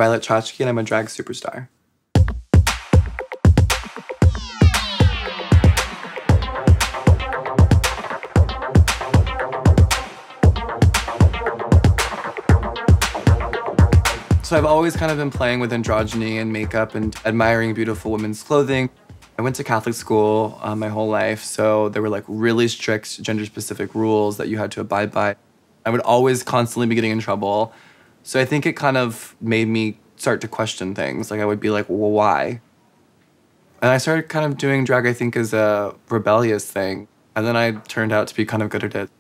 Violet Chachki, and I'm a drag superstar. So I've always kind of been playing with androgyny and makeup and admiring beautiful women's clothing. I went to Catholic school my whole life, so there were like really strict gender-specific rules that you had to abide by. I would always constantly be getting in trouble. So I think it kind of made me start to question things. Like I would be like, well, why? And I started kind of doing drag, I think, as a rebellious thing. And then I turned out to be kind of good at it.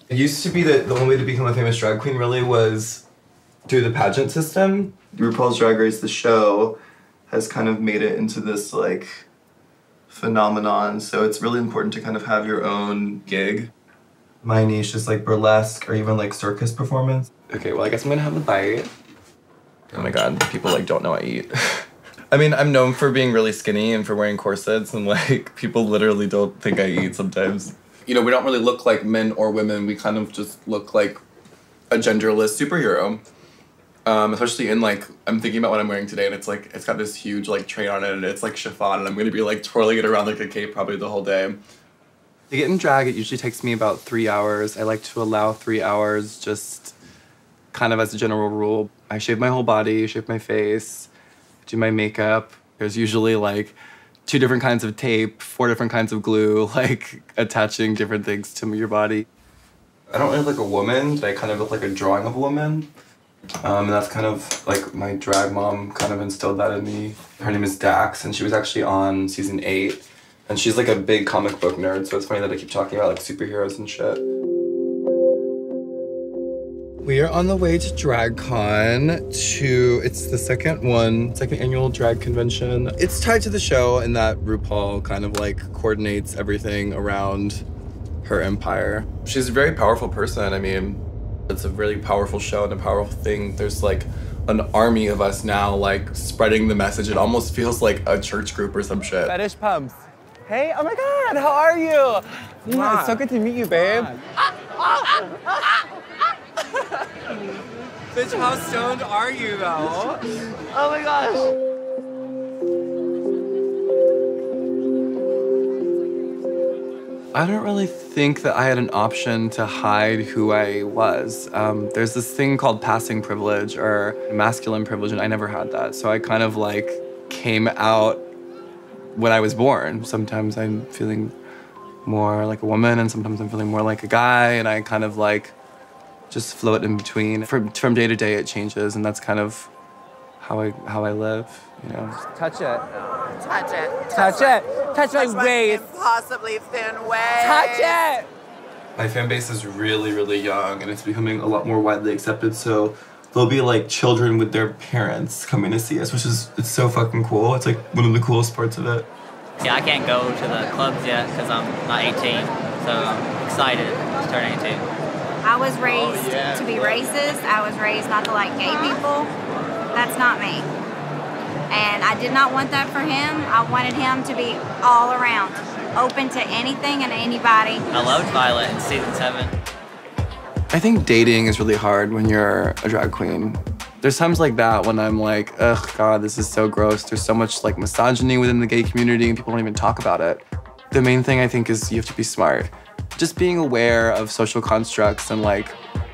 It used to be that the only way to become a famous drag queen really was through the pageant system. RuPaul's Drag Race, the show, has kind of made it into this like phenomenon. So it's really important to kind of have your own gig. My niche is like burlesque or even like circus performance. Okay, well I guess I'm gonna have a bite. Oh my god, people like don't know I eat. I mean, I'm known for being really skinny and for wearing corsets, and like people literally don't think I eat sometimes. You know, we don't really look like men or women. We kind of just look like a genderless superhero. Especially in like, I'm thinking about what I'm wearing today and it's like, it's got this huge like train on it and it's like chiffon and I'm gonna be like twirling it around like a cape probably the whole day. To get in drag, it usually takes me about 3 hours. I like to allow 3 hours just kind of as a general rule. I shave my whole body, shave my face, do my makeup. There's usually like 2 different kinds of tape, 4 different kinds of glue, like attaching different things to your body. I don't really look like a woman, but I kind of look like a drawing of a woman. And that's kind of like my drag mom kind of instilled that in me. Her name is Dax, and she was actually on season 8. And she's like a big comic book nerd, so it's funny that I keep talking about like superheroes and shit. We are on the way to DragCon it's the second annual drag convention. It's tied to the show in that RuPaul kind of like coordinates everything around her empire. She's a very powerful person. I mean, it's a really powerful show and a powerful thing. There's like an army of us now like spreading the message. It almost feels like a church group or some shit. Fetish pumps. Hey, oh my god, how are you? Wow. It's so good to meet you, babe. Bitch, how stoned are you though? Oh my gosh. I don't really think that I had an option to hide who I was. There's this thing called passing privilege or masculine privilege, and I never had that. So I kind of like came out when I was born. Sometimes I'm feeling more like a woman, and sometimes I'm feeling more like a guy, and I kind of like just float in between. From day to day, it changes, and that's kind of how I live, you know. Touch it. Touch it. Touch it. Touch my waist. Impossibly thin waist. Touch it. My fan base is really, really young, and it's becoming a lot more widely accepted. So there'll be like children with their parents coming to see us, it's so fucking cool. It's like one of the coolest parts of it. Yeah, I can't go to the clubs yet because I'm not 18, so I'm excited to turn 18. I was raised to be racist. I was raised not to like gay people. That's not me. And I did not want that for him. I wanted him to be all around, open to anything and anybody. I loved Violet in season 7. I think dating is really hard when you're a drag queen. There's times like that when I'm like, ugh, God, this is so gross. There's so much like misogyny within the gay community and people don't even talk about it. The main thing I think is you have to be smart. Just being aware of social constructs and like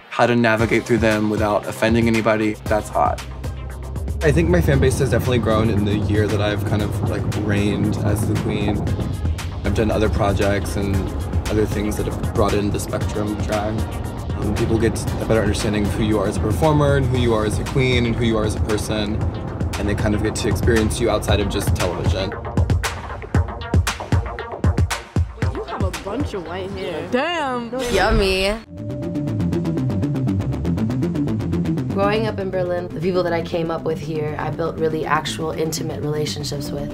how to navigate through them without offending anybody, that's hot. I think my fan base has definitely grown in the year that I've kind of like reigned as the queen. I've done other projects and other things that have brought in the spectrum of drag. People get a better understanding of who you are as a performer and who you are as a queen and who you are as a person, and they kind of get to experience you outside of just television. You have a bunch of white hair. Damn! Yummy! Growing up in Berlin, the people that I came up with here, I built really actual intimate relationships with.